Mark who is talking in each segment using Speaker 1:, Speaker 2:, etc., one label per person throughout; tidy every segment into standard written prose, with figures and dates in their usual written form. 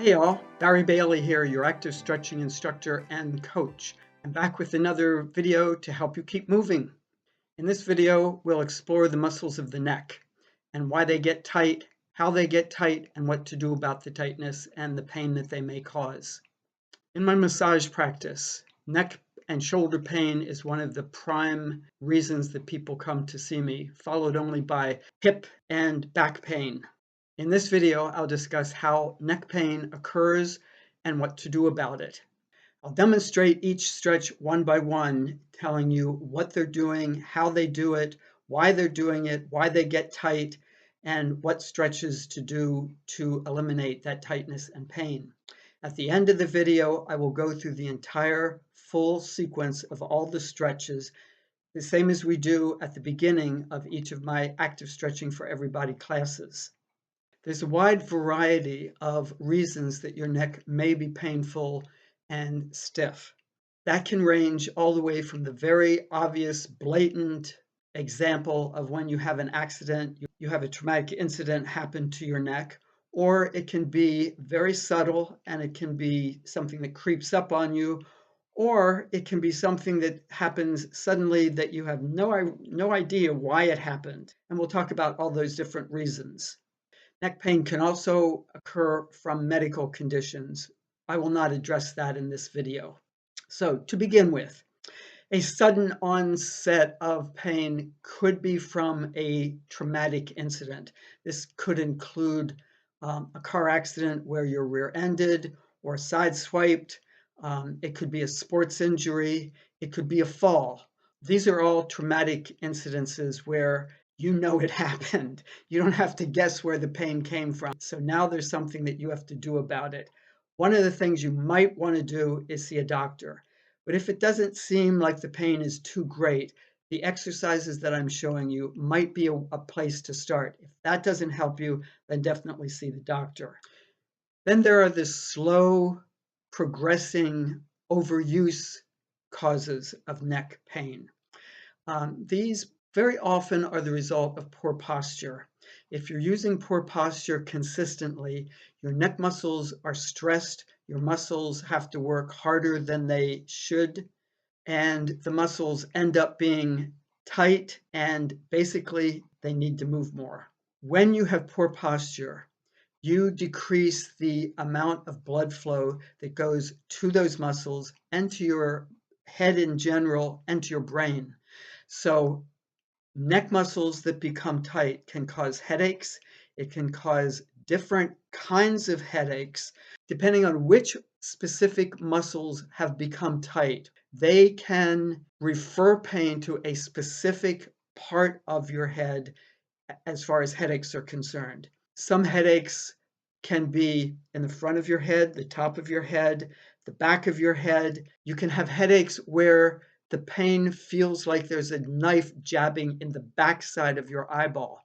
Speaker 1: Hey y'all, Barry Bailey here, your active stretching instructor and coach. I'm back with another video to help you keep moving. In this video, we'll explore the muscles of the neck and why they get tight, how they get tight, and what to do about the tightness and the pain that they may cause. In my massage practice, neck and shoulder pain is one of the prime reasons that people come to see me, followed only by hip and back pain. In this video, I'll discuss how neck pain occurs and what to do about it. I'll demonstrate each stretch one by one, telling you what they're doing, how they do it, why they're doing it, why they get tight, and what stretches to do to eliminate that tightness and pain. At the end of the video, I will go through the entire full sequence of all the stretches, the same as we do at the beginning of each of my active stretching for everybody classes. There's a wide variety of reasons that your neck may be painful and stiff. That can range all the way from the very obvious, blatant example of when you have an accident, you have a traumatic incident happen to your neck, or it can be very subtle and it can be something that creeps up on you, or it can be something that happens suddenly that you have no idea why it happened. And we'll talk about all those different reasons. Neck pain can also occur from medical conditions. I will not address that in this video. So to begin with, a sudden onset of pain could be from a traumatic incident. This could include a car accident where you're rear-ended or sideswiped. It could be a sports injury. It could be a fall. These are all traumatic incidences where you know it happened. You don't have to guess where the pain came from. So now there's something that you have to do about it. One of the things you might want to do is see a doctor. But if it doesn't seem like the pain is too great, the exercises that I'm showing you might be a place to start. If that doesn't help you, then definitely see the doctor. Then there are the slow, progressing overuse causes of neck pain. These very often are the result of poor posture. If you're using poor posture consistently, your neck muscles are stressed, your muscles have to work harder than they should, and the muscles end up being tight and basically they need to move more. When you have poor posture, you decrease the amount of blood flow that goes to those muscles and to your head in general and to your brain. So neck muscles that become tight can cause headaches. It can cause different kinds of headaches depending on which specific muscles have become tight. They can refer pain to a specific part of your head as far as headaches are concerned. Some headaches can be in the front of your head, the top of your head, the back of your head. You can have headaches where the pain feels like there's a knife jabbing in the backside of your eyeball.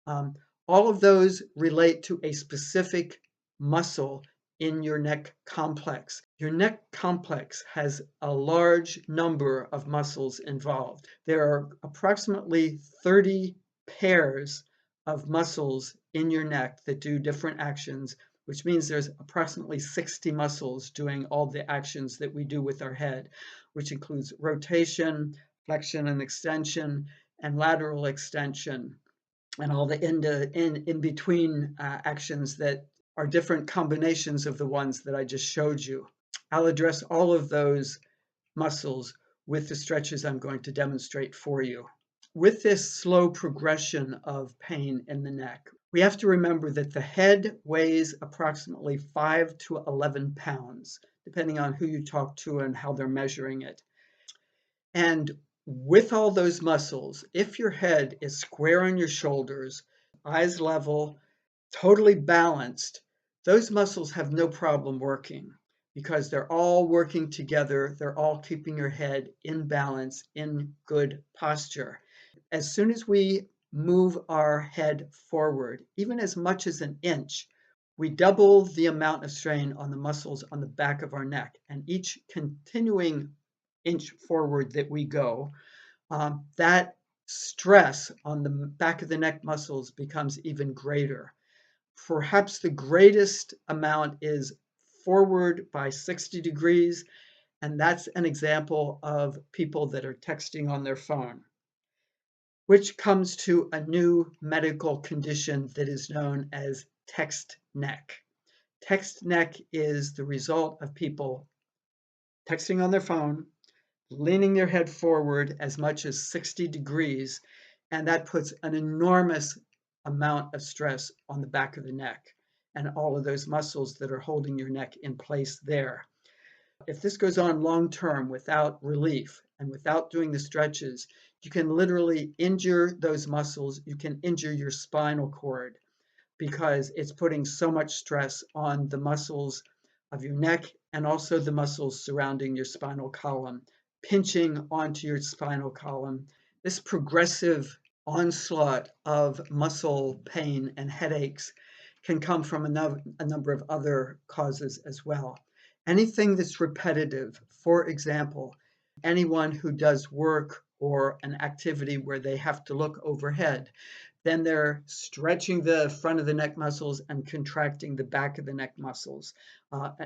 Speaker 1: All of those relate to a specific muscle in your neck complex. Your neck complex has a large number of muscles involved. There are approximately 30 pairs of muscles in your neck that do different actions, which means there's approximately 60 muscles doing all the actions that we do with our head, which includes rotation, flexion and extension, and lateral extension, and all the in between actions that are different combinations of the ones that I just showed you. I'll address all of those muscles with the stretches I'm going to demonstrate for you. With this slow progression of pain in the neck, we have to remember that the head weighs approximately 5 to 11 pounds, depending on who you talk to and how they're measuring it. And with all those muscles, if your head is square on your shoulders, eyes level, totally balanced, those muscles have no problem working because they're all working together. They're all keeping your head in balance, in good posture. As soon as we move our head forward, even as much as an inch, we double the amount of strain on the muscles on the back of our neck. And each continuing inch forward that we go, that stress on the back of the neck muscles becomes even greater. Perhaps the greatest amount is forward by 60 degrees, and that's an example of people that are texting on their phone, which comes to a new medical condition that is known as text neck. Text neck is the result of people texting on their phone, leaning their head forward as much as 60 degrees, and that puts an enormous amount of stress on the back of the neck and all of those muscles that are holding your neck in place there. If this goes on long term without relief and without doing the stretches, you can literally injure those muscles. You can injure your spinal cord because it's putting so much stress on the muscles of your neck and also the muscles surrounding your spinal column, pinching onto your spinal column. This progressive onslaught of muscle pain and headaches can come from a number of other causes as well. Anything that's repetitive, for example, anyone who does work or an activity where they have to look overhead, then they're stretching the front of the neck muscles and contracting the back of the neck muscles.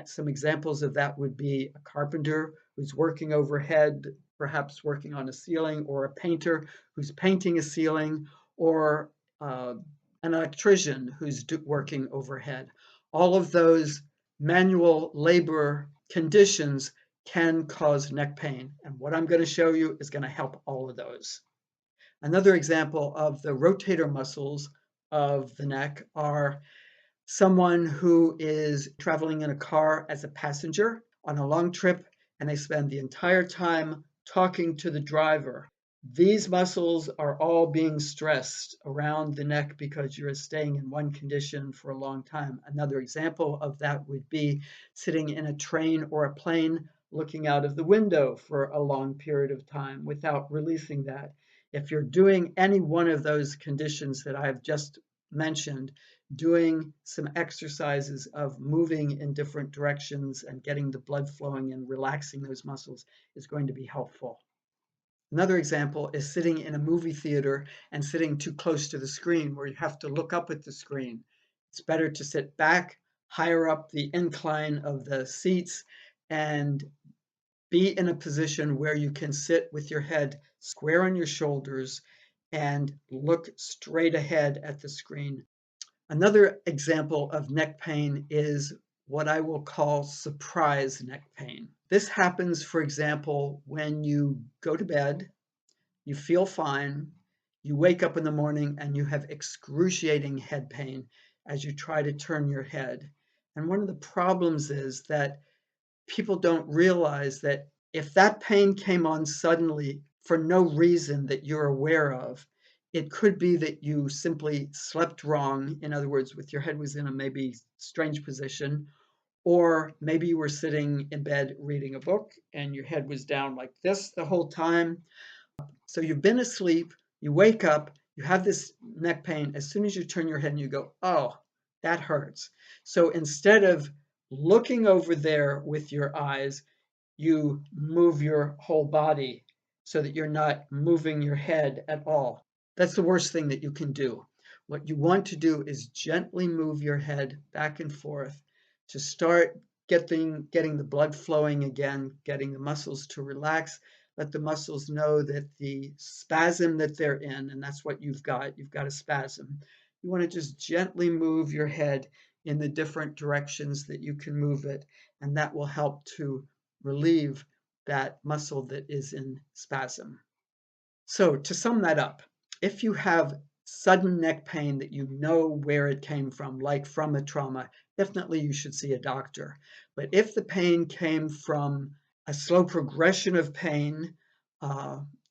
Speaker 1: Some examples of that would be a carpenter who's working overhead, perhaps working on a ceiling, or a painter who's painting a ceiling, or an electrician who's working overhead. All of those manual labor conditions can cause neck pain. And what I'm going to show you is going to help all of those. Another example of the rotator muscles of the neck are someone who is traveling in a car as a passenger on a long trip, and they spend the entire time talking to the driver. These muscles are all being stressed around the neck because you're staying in one condition for a long time. Another example of that would be sitting in a train or a plane looking out of the window for a long period of time without releasing that. If you're doing any one of those conditions that I've just mentioned, doing some exercises of moving in different directions and getting the blood flowing and relaxing those muscles is going to be helpful. Another example is sitting in a movie theater and sitting too close to the screen where you have to look up at the screen. It's better to sit back, higher up the incline of the seats, and be in a position where you can sit with your head square on your shoulders and look straight ahead at the screen. Another example of neck pain is what I will call surprise neck pain. This happens, for example, when you go to bed, you feel fine, you wake up in the morning and you have excruciating head pain as you try to turn your head. And one of the problems is that people don't realize that if that pain came on suddenly for no reason that you're aware of, it could be that you simply slept wrong. In other words, with your head was in a maybe strange position, or maybe you were sitting in bed reading a book and your head was down like this the whole time. So you've been asleep, you wake up, you have this neck pain. As soon as you turn your head and you go, oh, that hurts. So instead of looking over there with your eyes, you move your whole body so that you're not moving your head at all. That's the worst thing that you can do. What you want to do is gently move your head back and forth to start getting the blood flowing again, getting the muscles to relax. Let the muscles know that the spasm that they're in, and that's what you've got a spasm. You want to just gently move your head in the different directions that you can move it, and that will help to relieve that muscle that is in spasm. So to sum that up, if you have sudden neck pain that you know where it came from, like from a trauma, definitely you should see a doctor. But if the pain came from a slow progression of pain,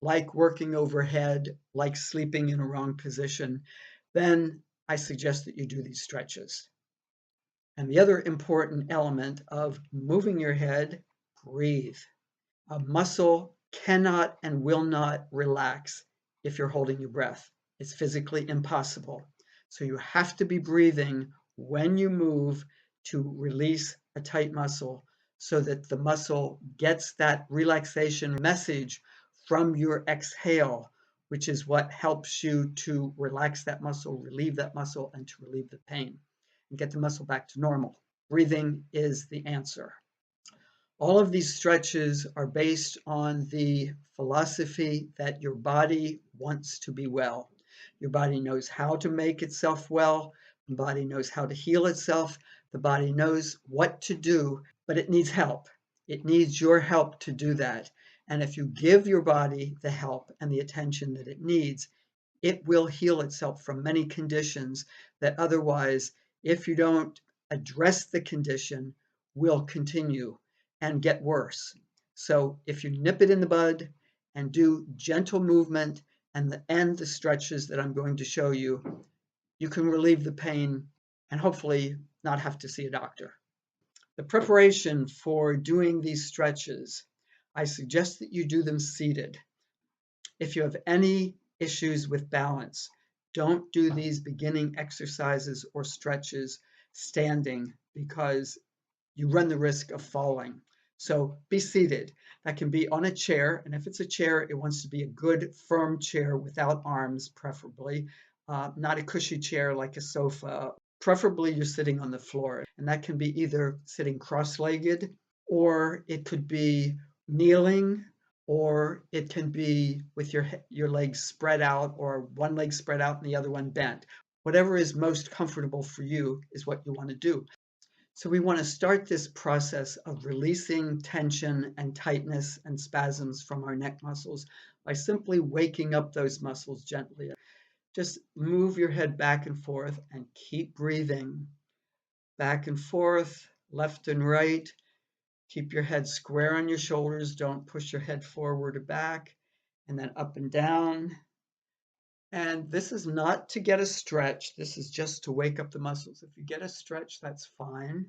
Speaker 1: like working overhead, like sleeping in a wrong position, then I suggest that you do these stretches. And the other important element of moving your head, breathe. A muscle cannot and will not relax if you're holding your breath. It's physically impossible. So you have to be breathing when you move to release a tight muscle so that the muscle gets that relaxation message from your exhale, which is what helps you to relax that muscle, relieve that muscle, and to relieve the pain. and get the muscle back to normal. Breathing is the answer. All of these stretches are based on the philosophy that your body wants to be well. Your body knows how to make itself well. The body knows how to heal itself. The body knows what to do, but it needs help. It needs your help to do that. And if you give your body the help and the attention that it needs, it will heal itself from many conditions that otherwise, if you don't address the condition, will continue and get worse. So if you nip it in the bud and do gentle movement and the stretches that I'm going to show you, you can relieve the pain and hopefully not have to see a doctor. The preparation for doing these stretches, I suggest that you do them seated. If you have any issues with balance, don't do these beginning exercises or stretches standing because you run the risk of falling. So be seated. That can be on a chair, and if it's a chair, it wants to be a good firm chair without arms, preferably, not a cushy chair like a sofa. Preferably you're sitting on the floor, and that can be either sitting cross-legged, or it could be kneeling, or it can be with your legs spread out, or one leg spread out and the other one bent. Whatever is most comfortable for you is what you want to do. So we want to start this process of releasing tension and tightness and spasms from our neck muscles by simply waking up those muscles gently. Just move your head back and forth and keep breathing. Back and forth, left and right. Keep your head square on your shoulders. Don't push your head forward or back. And then up and down. And this is not to get a stretch. This is just to wake up the muscles. If you get a stretch, that's fine.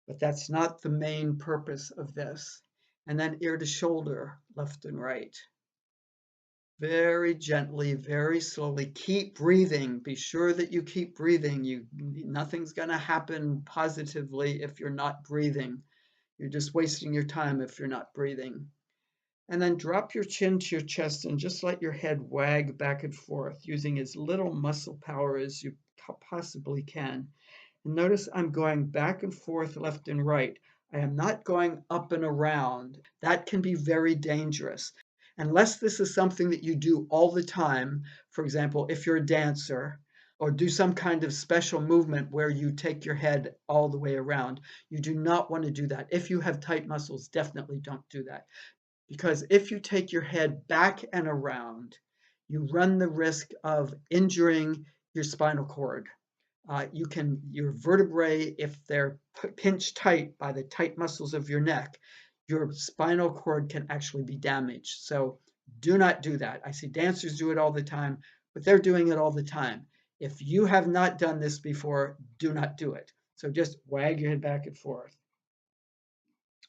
Speaker 1: But that's not the main purpose of this. And then ear to shoulder, left and right. Very gently, very slowly. Keep breathing. Be sure that you keep breathing. Nothing's going to happen positively if you're not breathing. You're just wasting your time if you're not breathing. And then drop your chin to your chest and just let your head wag back and forth using as little muscle power as you possibly can. And notice I'm going back and forth, left and right. I am not going up and around. That can be very dangerous. Unless this is something that you do all the time, for example, if you're a dancer, or do some kind of special movement where you take your head all the way around, you do not want to do that. If you have tight muscles, definitely don't do that. Because if you take your head back and around, you run the risk of injuring your spinal cord. Your vertebrae, if they're pinched tight by the tight muscles of your neck, your spinal cord can actually be damaged. So do not do that. I see dancers do it all the time, but they're doing it all the time. If you have not done this before, do not do it. So just wag your head back and forth.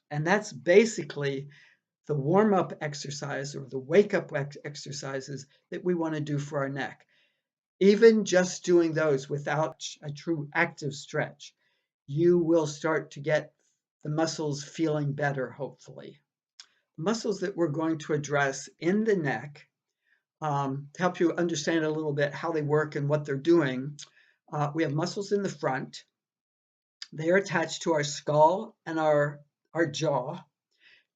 Speaker 1: And that's basically the warm-up exercise or the wake-up exercises that we want to do for our neck. Even just doing those without a true active stretch, you will start to get the muscles feeling better, hopefully. The muscles that we're going to address in the neck, to help you understand a little bit how they work and what they're doing, we have muscles in the front. They are attached to our skull and our jaw,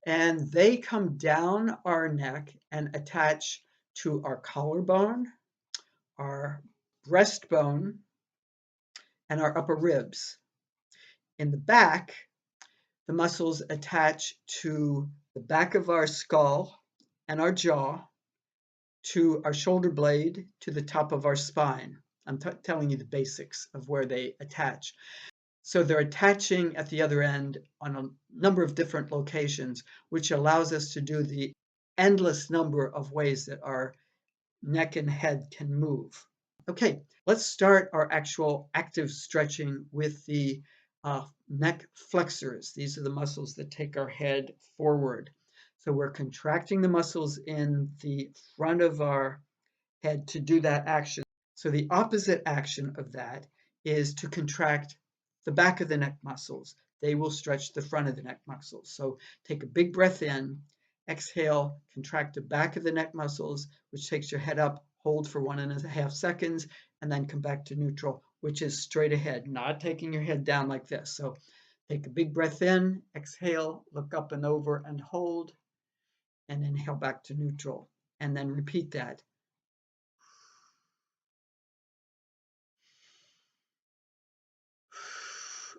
Speaker 1: and they come down our neck and attach to our collarbone, our breastbone, and our upper ribs. In the back, the muscles attach to the back of our skull and our jaw, to our shoulder blade, to the top of our spine. I'm telling you the basics of where they attach. So they're attaching at the other end on a number of different locations, which allows us to do the endless number of ways that our neck and head can move. Okay, let's start our actual active stretching with the neck flexors. These are the muscles that take our head forward. So we're contracting the muscles in the front of our head to do that action. So the opposite action of that is to contract the back of the neck muscles. They will stretch the front of the neck muscles. So take a big breath in, exhale, contract the back of the neck muscles, which takes your head up, hold for 1.5 seconds, and then come back to neutral. which is straight ahead, not taking your head down like this. So take a big breath in, exhale, look up and over and hold, and inhale back to neutral. And then repeat that.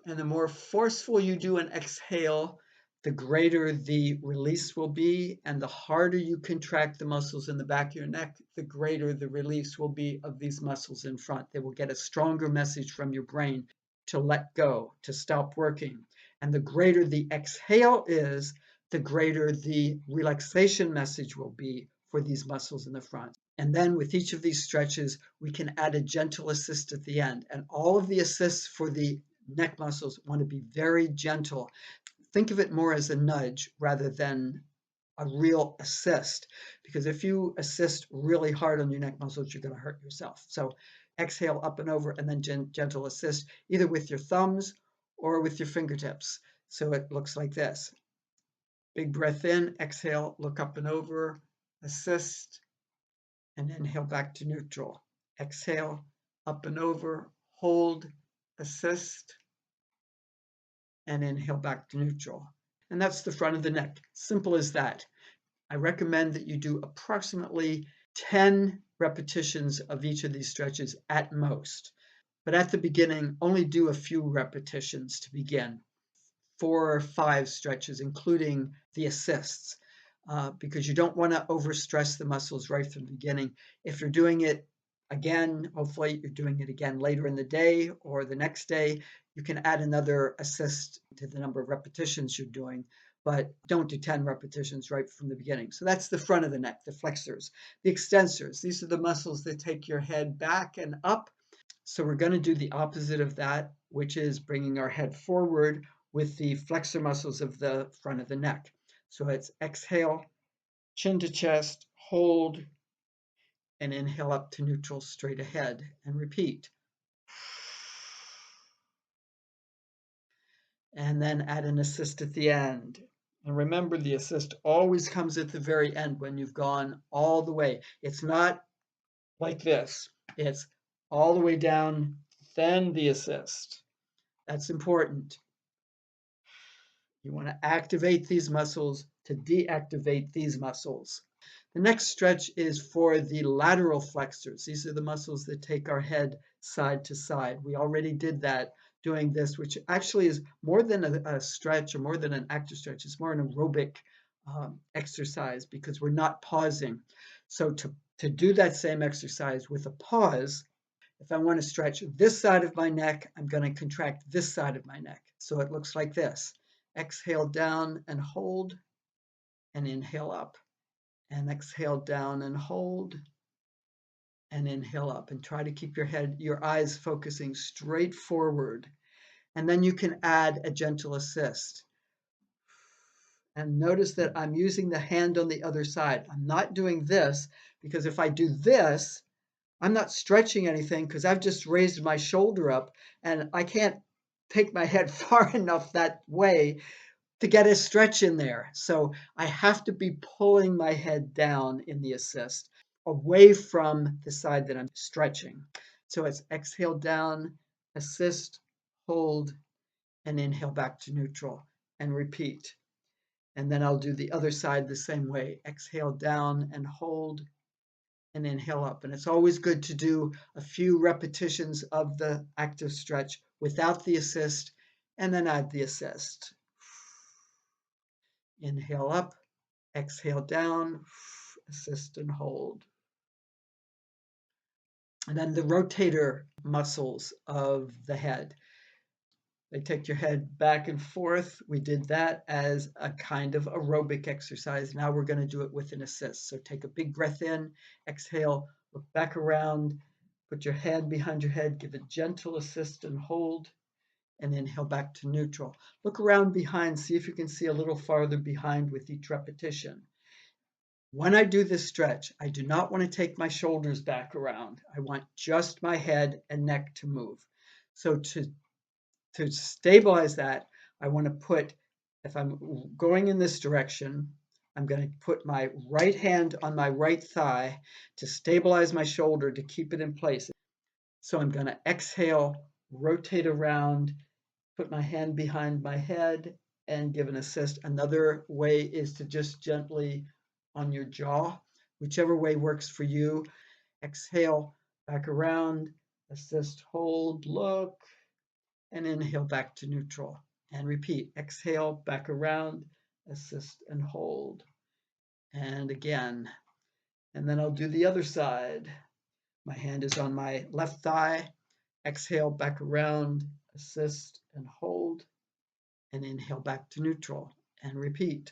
Speaker 1: And the more forceful you do an exhale, the greater the release will be. And the harder you contract the muscles in the back of your neck, the greater the release will be of these muscles in front. They will get a stronger message from your brain to let go, to stop working. And the greater the exhale is, the greater the relaxation message will be for these muscles in the front. And then with each of these stretches, we can add a gentle assist at the end. And all of the assists for the neck muscles want to be very gentle. Think of it more as a nudge rather than a real assist, because if you assist really hard on your neck muscles, you're going to hurt yourself. So exhale up and over, and then gentle assist, either with your thumbs or with your fingertips. So it looks like this. Big breath in, exhale, look up and over, assist, and inhale back to neutral. Exhale, up and over, hold, assist, and inhale back to neutral. And that's the front of the neck. Simple as that. I recommend that you do approximately 10 repetitions of each of these stretches at most. But at the beginning, only do a few repetitions to begin. 4 or 5 stretches, including the assists, because you don't want to overstress the muscles right from the beginning. If you're doing it again, hopefully you're doing it again later in the day or the next day, you can add another assist to the number of repetitions you're doing, but don't do 10 repetitions right from the beginning. So that's the front of the neck, the flexors. The extensors, these are the muscles that take your head back and up. So we're going to do the opposite of that, which is bringing our head forward with the flexor muscles of the front of the neck. So it's exhale, chin to chest, hold, and inhale up to neutral straight ahead, and repeat. And then add an assist at the end. And remember, the assist always comes at the very end when you've gone all the way. It's not like this. It's all the way down, then the assist. That's important. You want to activate these muscles to deactivate these muscles. The next stretch is for the lateral flexors. These are the muscles that take our head side to side. We already did that doing this, which actually is more than a stretch or more than an active stretch. It's more an aerobic exercise because we're not pausing. So to do that same exercise with a pause, if I want to stretch this side of my neck, I'm going to contract this side of my neck. So it looks like this. Exhale down and hold, and inhale up. And exhale down and hold, and inhale up. And try to keep your eyes focusing straight forward. And then you can add a gentle assist. And notice that I'm using the hand on the other side. I'm not doing this, because if I do this, I'm not stretching anything because I've just raised my shoulder up, and I can't take my head far enough that way to get a stretch in there. So I have to be pulling my head down in the assist away from the side that I'm stretching. So it's exhale down, assist, hold, and inhale back to neutral, and repeat. And then I'll do the other side the same way. Exhale down and hold, and inhale up. And it's always good to do a few repetitions of the active stretch without the assist, and then add the assist. Inhale up, exhale down, assist and hold. And then the rotator muscles of the head. They take your head back and forth. We did that as a kind of aerobic exercise. Now we're going to do it with an assist. So take a big breath in, exhale, look back around, put your hand behind your head, give a gentle assist and hold, and inhale back to neutral. Look around behind, see if you can see a little farther behind with each repetition. When I do this stretch, I do not want to take my shoulders back around. I want just my head and neck to move. So to stabilize that, I want to put, if I'm going in this direction, I'm going to put my right hand on my right thigh to stabilize my shoulder, to keep it in place. So I'm going to exhale, rotate around, put my hand behind my head, and give an assist. Another way is to just gently on your jaw, whichever way works for you. Exhale, back around, assist, hold, look, and inhale back to neutral. And repeat, exhale, back around, assist and hold. And again, and then I'll do the other side. My hand is on my left thigh. Exhale, back around, assist and hold, and inhale back to neutral, and repeat.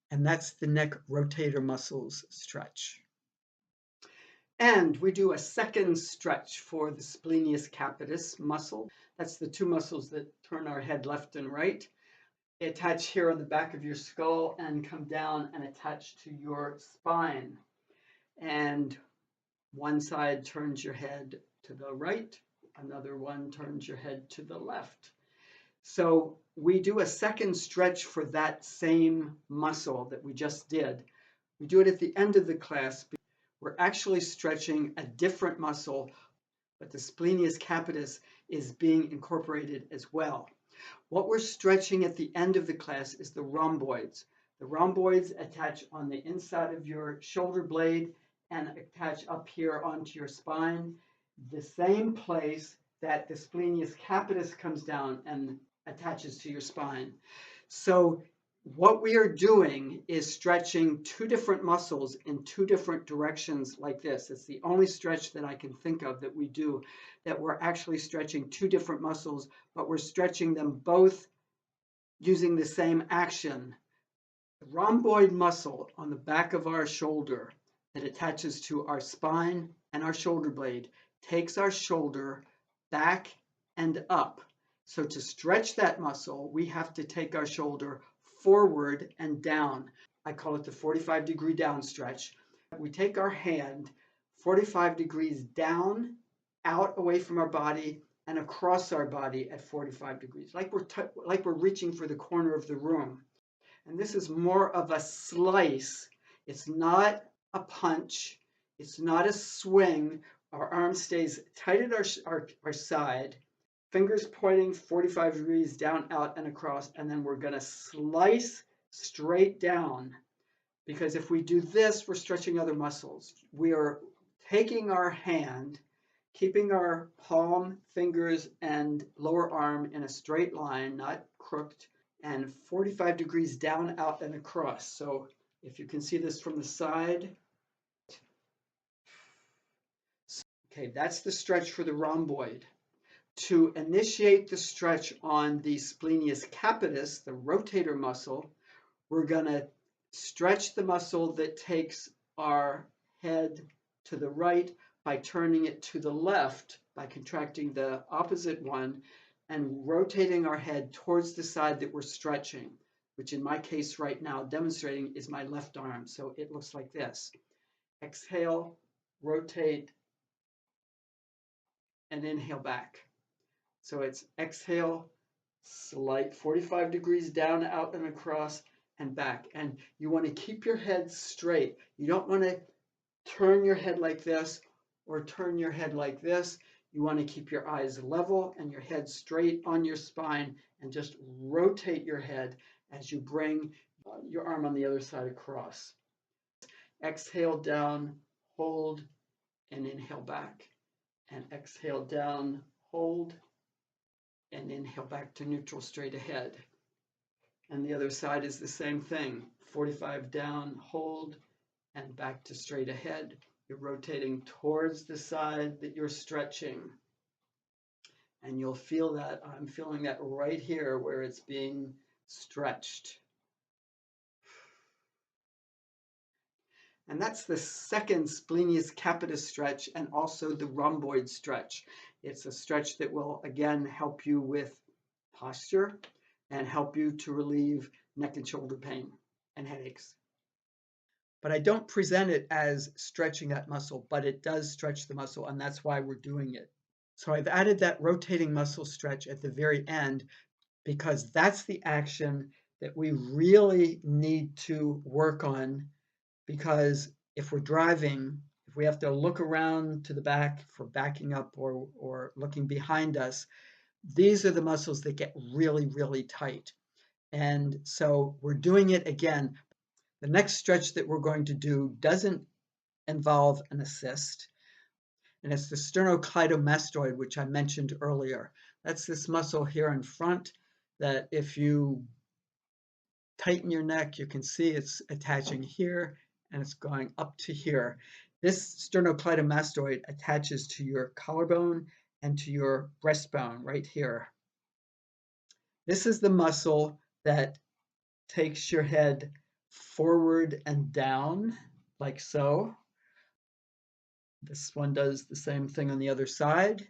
Speaker 1: And that's the neck rotator muscles stretch. And we do a second stretch for the splenius capitis muscle. That's the two muscles that turn our head left and right. They attach here on the back of your skull and come down and attach to your spine. And one side turns your head to the right, another one turns your head to the left. So we do a second stretch for that same muscle that we just did. We do it at the end of the class. We're actually stretching a different muscle, but the splenius capitis is being incorporated as well. What we're stretching at the end of the class is the rhomboids. The rhomboids attach on the inside of your shoulder blade and attach up here onto your spine, the same place that the splenius capitis comes down and attaches to your spine. So what we are doing is stretching two different muscles in two different directions like this. It's the only stretch that I can think of that we do, that we're actually stretching two different muscles, but we're stretching them both using the same action. The rhomboid muscle on the back of our shoulder that attaches to our spine and our shoulder blade takes our shoulder back and up. So to stretch that muscle, we have to take our shoulder forward and down. I call it the 45-degree down stretch. We take our hand 45 degrees down, out away from our body, and across our body at 45 degrees, like we're reaching for the corner of the room. And this is more of a slice. It's not a punch. It's not a swing. Our arm stays tight at our side, fingers pointing 45 degrees down, out, and across, and then we're going to slice straight down, because if we do this, we're stretching other muscles. We are taking our hand, keeping our palm, fingers, and lower arm in a straight line, not crooked, and 45 degrees down, out, and across. So if you can see this from the side. Okay, that's the stretch for the rhomboid. To initiate the stretch on the splenius capitis, the rotator muscle, we're going to stretch the muscle that takes our head to the right by turning it to the left, by contracting the opposite one, and rotating our head towards the side that we're stretching, which in my case right now demonstrating is my left arm. So it looks like this. Exhale, rotate, and inhale back. So it's exhale, slight 45 degrees down, out, and across, and back. And you want to keep your head straight. You don't want to turn your head like this or turn your head like this. You want to keep your eyes level and your head straight on your spine, and just rotate your head as you bring your arm on the other side across. Exhale down, hold, and inhale back. And exhale down, hold, and inhale back to neutral, straight ahead. And the other side is the same thing. 45 down, hold, and back to straight ahead. You're rotating towards the side that you're stretching. And you'll feel that. I'm feeling that right here where it's being stretched. And that's the second splenius capitis stretch, and also the rhomboid stretch. It's a stretch that will, again, help you with posture and help you to relieve neck and shoulder pain and headaches. But I don't present it as stretching that muscle, but it does stretch the muscle, and that's why we're doing it. So I've added that rotating muscle stretch at the very end, because that's the action that we really need to work on, because if we're driving, if we have to look around to the back for backing up or looking behind us, these are the muscles that get really, really tight. And so we're doing it again. The next stretch that we're going to do doesn't involve an assist, and it's the sternocleidomastoid, which I mentioned earlier. That's this muscle here in front that if you tighten your neck, you can see it's attaching here and it's going up to here. This sternocleidomastoid attaches to your collarbone and to your breastbone right here. This is the muscle that takes your head forward and down, like so. This one does the same thing on the other side.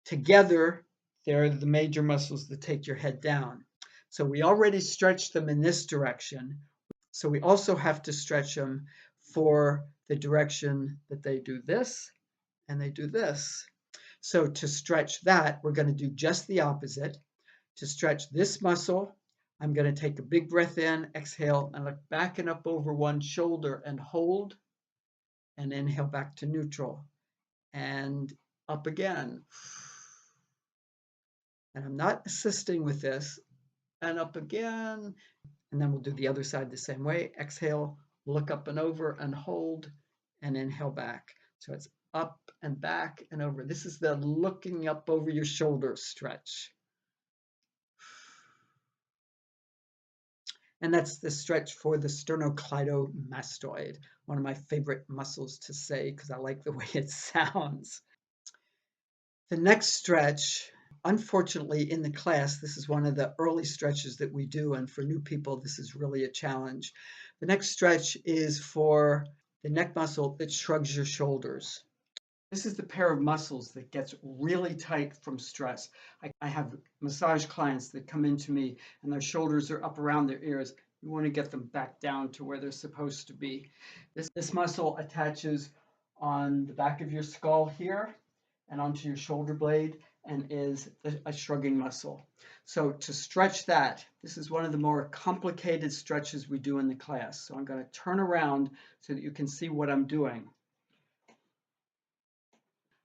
Speaker 1: Together, they're the major muscles that take your head down. So we already stretched them in this direction. So we also have to stretch them for the direction that they do this and they do this. So to stretch that, we're going to do just the opposite. To stretch this muscle, I'm going to take a big breath in, exhale, and look back and up over one shoulder and hold, and inhale back to neutral, and up again. And I'm not assisting with this, and up again, and then we'll do the other side the same way. Exhale, look up and over and hold, and inhale back. So it's up and back and over. This is the looking up over your shoulder stretch. And that's the stretch for the sternocleidomastoid, one of my favorite muscles to say because I like the way it sounds. The next stretch, unfortunately in the class, this is one of the early stretches that we do, and for new people, this is really a challenge. The next stretch is for the neck muscle that shrugs your shoulders. This is the pair of muscles that gets really tight from stress. I have massage clients that come into me and their shoulders are up around their ears. You want to get them back down to where they're supposed to be. This muscle attaches on the back of your skull here and onto your shoulder blade and is a shrugging muscle. So to stretch that, this is one of the more complicated stretches we do in the class. So I'm going to turn around so that you can see what I'm doing.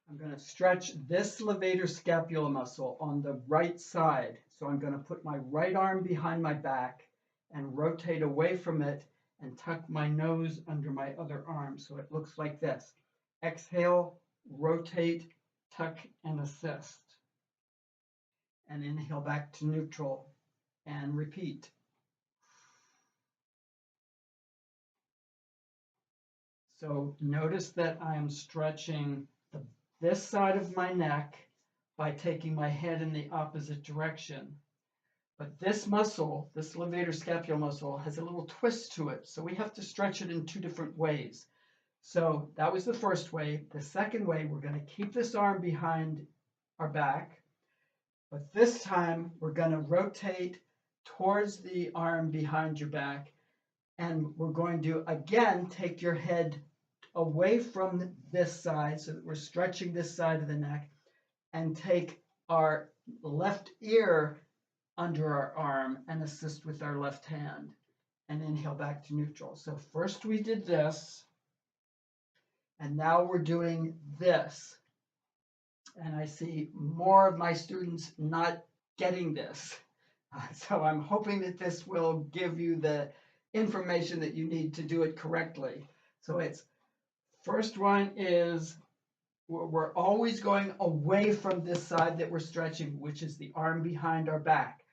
Speaker 1: I'm going to stretch this levator scapula muscle on the right side. So I'm going to put my right arm behind my back and rotate away from it and tuck my nose under my other arm. So it looks like this. Exhale, rotate, tuck, and assist. And inhale back to neutral and repeat. So notice that I am stretching this side of my neck by taking my head in the opposite direction. But this muscle, this levator scapula muscle, has a little twist to it. So we have to stretch it in two different ways. So that was the first way. The second way, we're going to keep this arm behind our back. But this time, we're going to rotate towards the arm behind your back. And we're going to, again, take your head away from this side so that we're stretching this side of the neck and take our left ear under our arm and assist with our left hand and inhale back to neutral. So first we did this and now we're doing this. And I see more of my students not getting this. So I'm hoping that this will give you the information that you need to do it correctly. So it's first one is we're always going away from this side that we're stretching, which is the arm behind our back.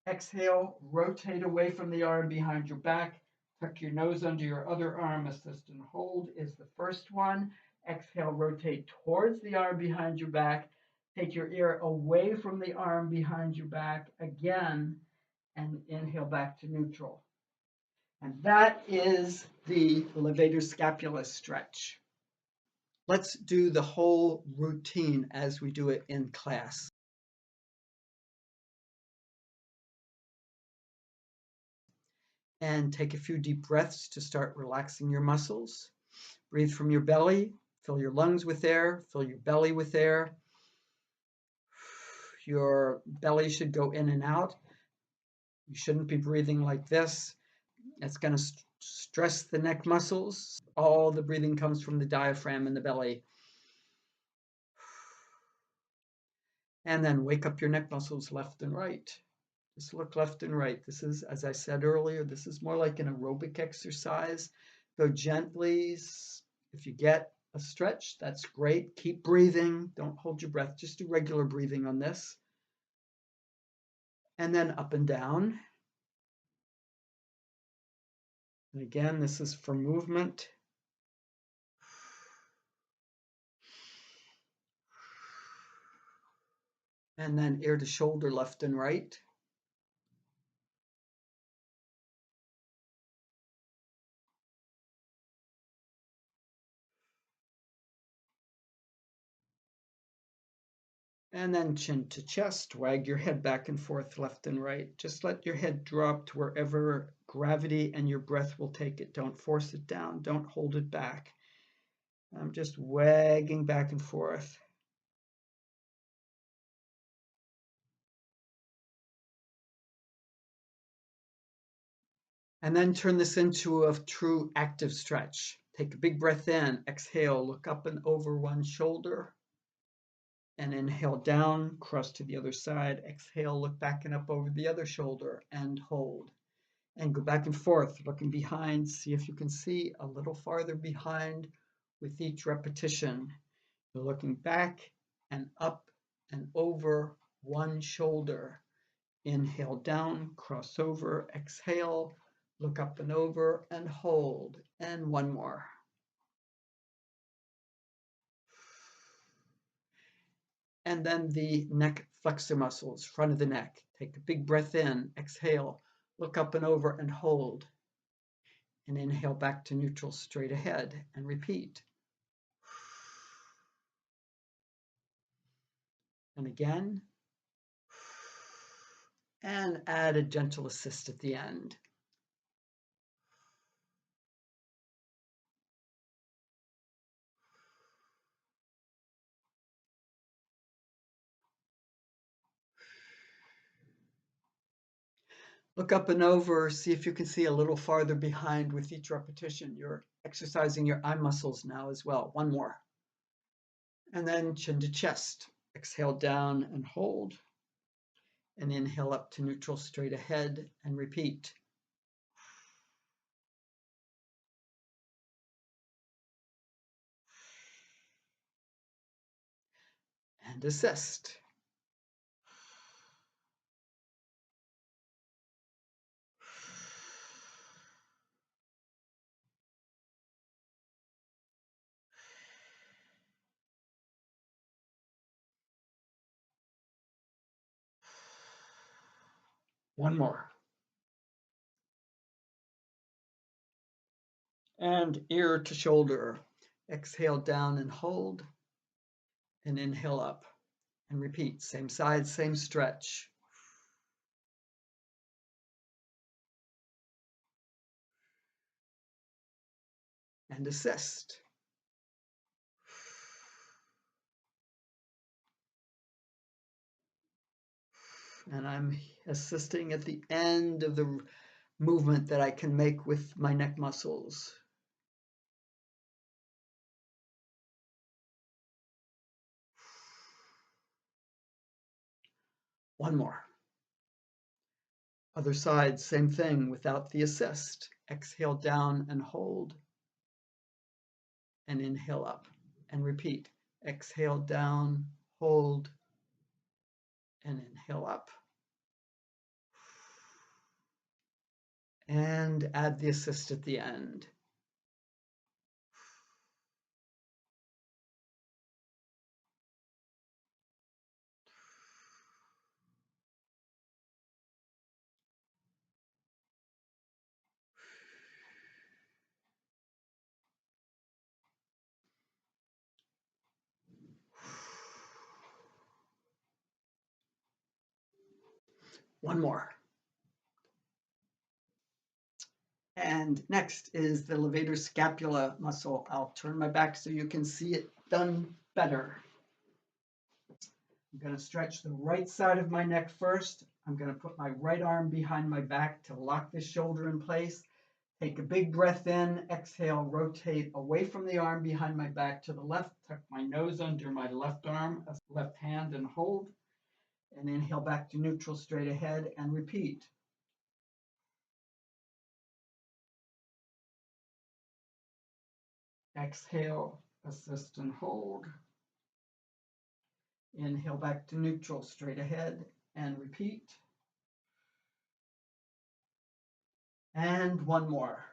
Speaker 1: Exhale, rotate away from the arm behind your back. Tuck your nose under your other arm. Assist and hold is the first one. Exhale, rotate towards the arm behind your back. Take your ear away from the arm behind your back again, and inhale back to neutral. And that is the levator scapula stretch. Let's do the whole routine as we do it in class. And take a few deep breaths to start relaxing your muscles. Breathe from your belly, fill your lungs with air, fill your belly with air. Your belly should go in and out. You shouldn't be breathing like this. It's going to stress the neck muscles. All the breathing comes from the diaphragm and the belly. And then wake up your neck muscles left and right. Just look left and right. This is, as I said earlier, this is more like an aerobic exercise. Go gently. If you get a stretch, that's great. Keep breathing. Don't hold your breath. Just do regular breathing on this. And then up and down. And again, this is for movement. And then ear to shoulder, left and right. And then chin to chest, wag your head back and forth, left and right. Just let your head drop to wherever gravity and your breath will take it. Don't force it down. Don't hold it back. I'm just wagging back and forth. And then turn this into a true active stretch. Take a big breath in, exhale, look up and over one shoulder. And inhale down, cross to the other side. Exhale, look back and up over the other shoulder and hold. And go back and forth, looking behind. See if you can see a little farther behind with each repetition. You're looking back and up and over one shoulder. Inhale down, cross over, exhale, look up and over and hold. And one more. And then the neck flexor muscles, front of the neck. Take a big breath in, exhale, look up and over and hold. And inhale back to neutral, straight ahead, and repeat. And again. And add a gentle assist at the end. Look up and over, see if you can see a little farther behind with each repetition. You're exercising your eye muscles now as well. One more. And then chin to chest. Exhale down and hold. And inhale up to neutral, straight ahead, and repeat. And assist. One more. And ear to shoulder. Exhale down and hold. And inhale up. And repeat. Same side, same stretch. And assist. And I'm assisting at the end of the movement that I can make with my neck muscles. One more. Other side, same thing without the assist. Exhale down and hold. And inhale up and repeat. Exhale down, hold, and inhale up. And add the assist at the end. One more. And next is the levator scapula muscle. I'll turn my back so you can see it done better. I'm going to stretch the right side of my neck first. I'm going to put my right arm behind my back to lock this shoulder in place. Take a big breath in, exhale, rotate away from the arm behind my back to the left, tuck my nose under my left arm, left hand, and hold. And inhale back to neutral, straight ahead, and repeat. Exhale, assist and hold. Inhale back to neutral, straight ahead, and repeat. And one more.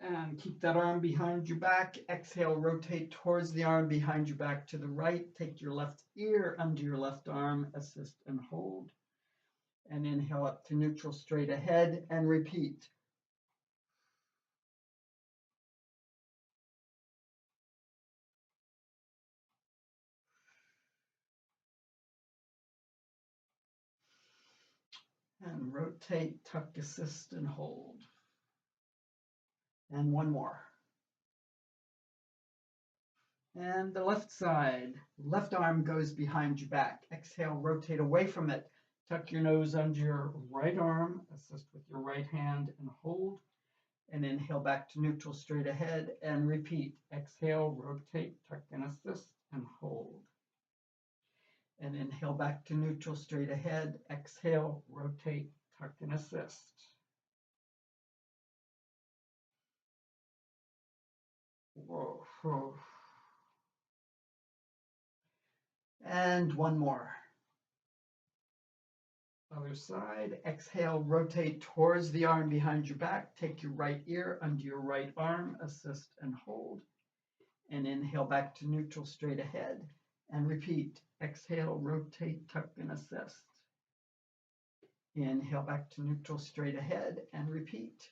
Speaker 1: And keep that arm behind your back. Exhale, rotate towards the arm behind your back to the right. Take your left ear under your left arm, assist and hold. And inhale up to neutral, straight ahead, and repeat. And rotate, tuck, assist, and hold. And one more. And the left side, left arm goes behind your back. Exhale, rotate away from it. Tuck your nose under your right arm, assist with your right hand, and hold. And inhale back to neutral, straight ahead, and repeat. Exhale, rotate, tuck, and assist, and hold. And inhale back to neutral, straight ahead. Exhale, rotate, tuck, and assist. Whoa, whoa. And one more. Other side. Exhale, rotate towards the arm behind your back. Take your right ear under your right arm, assist and hold. And inhale back to neutral, straight ahead. And repeat. Exhale, rotate, tuck, and assist. Inhale back to neutral, straight ahead, and repeat.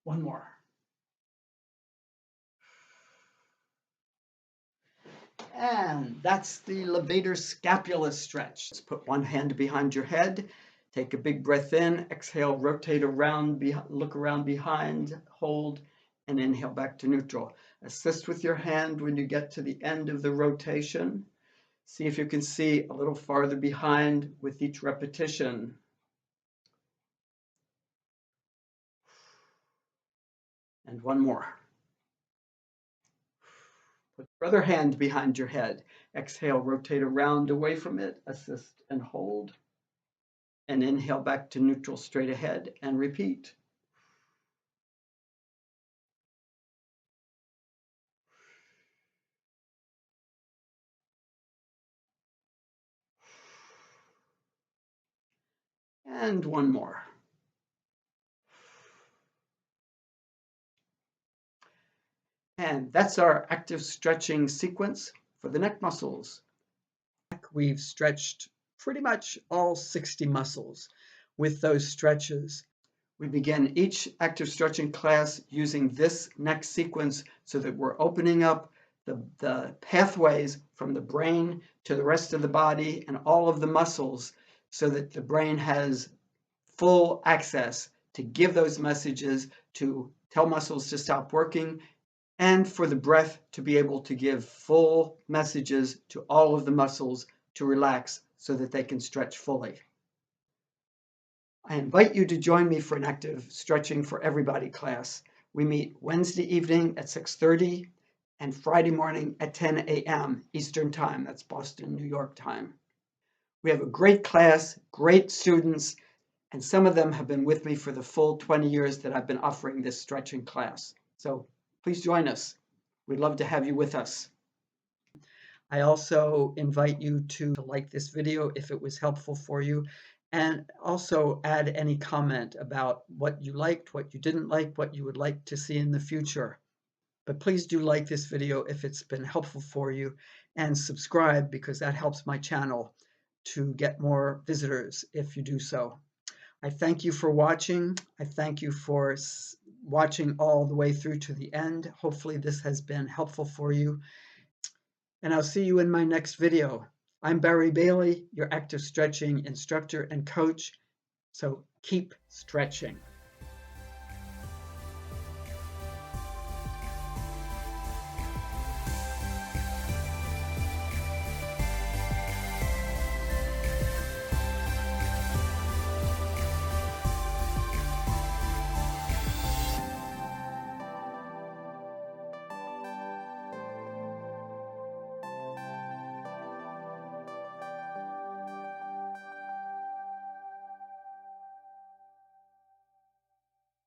Speaker 1: One more. And that's the levator scapula stretch. Let's put one hand behind your head. Take a big breath in. Exhale, rotate around, look around behind, hold, and inhale back to neutral. Assist with your hand when you get to the end of the rotation. See if you can see a little farther behind with each repetition. And one more. Put your other hand behind your head. Exhale, rotate around away from it, assist and hold. And inhale back to neutral, straight ahead, and repeat. And one more. And that's our active stretching sequence for the neck muscles. We've stretched pretty much all 60 muscles with those stretches. We begin each active stretching class using this neck sequence so that we're opening up the pathways from the brain to the rest of the body and all of the muscles so that the brain has full access to give those messages, to tell muscles to stop working, and for the breath to be able to give full messages to all of the muscles to relax so that they can stretch fully. I invite you to join me for an active stretching for everybody class. We meet Wednesday evening at 6:30 and Friday morning at 10 a.m. Eastern Time. That's Boston, New York time. We have a great class, great students, and some of them have been with me for the full 20 years that I've been offering this stretching class. So please join us. We'd love to have you with us. I also invite you to like this video if it was helpful for you, and also add any comment about what you liked, what you didn't like, what you would like to see in the future. But please do like this video if it's been helpful for you, and subscribe because that helps my channel to get more visitors if you do so. I thank you for watching. I thank you for watching all the way through to the end. Hopefully this has been helpful for you. And I'll see you in my next video. I'm Barry Bailey, your active stretching instructor and coach. So keep stretching.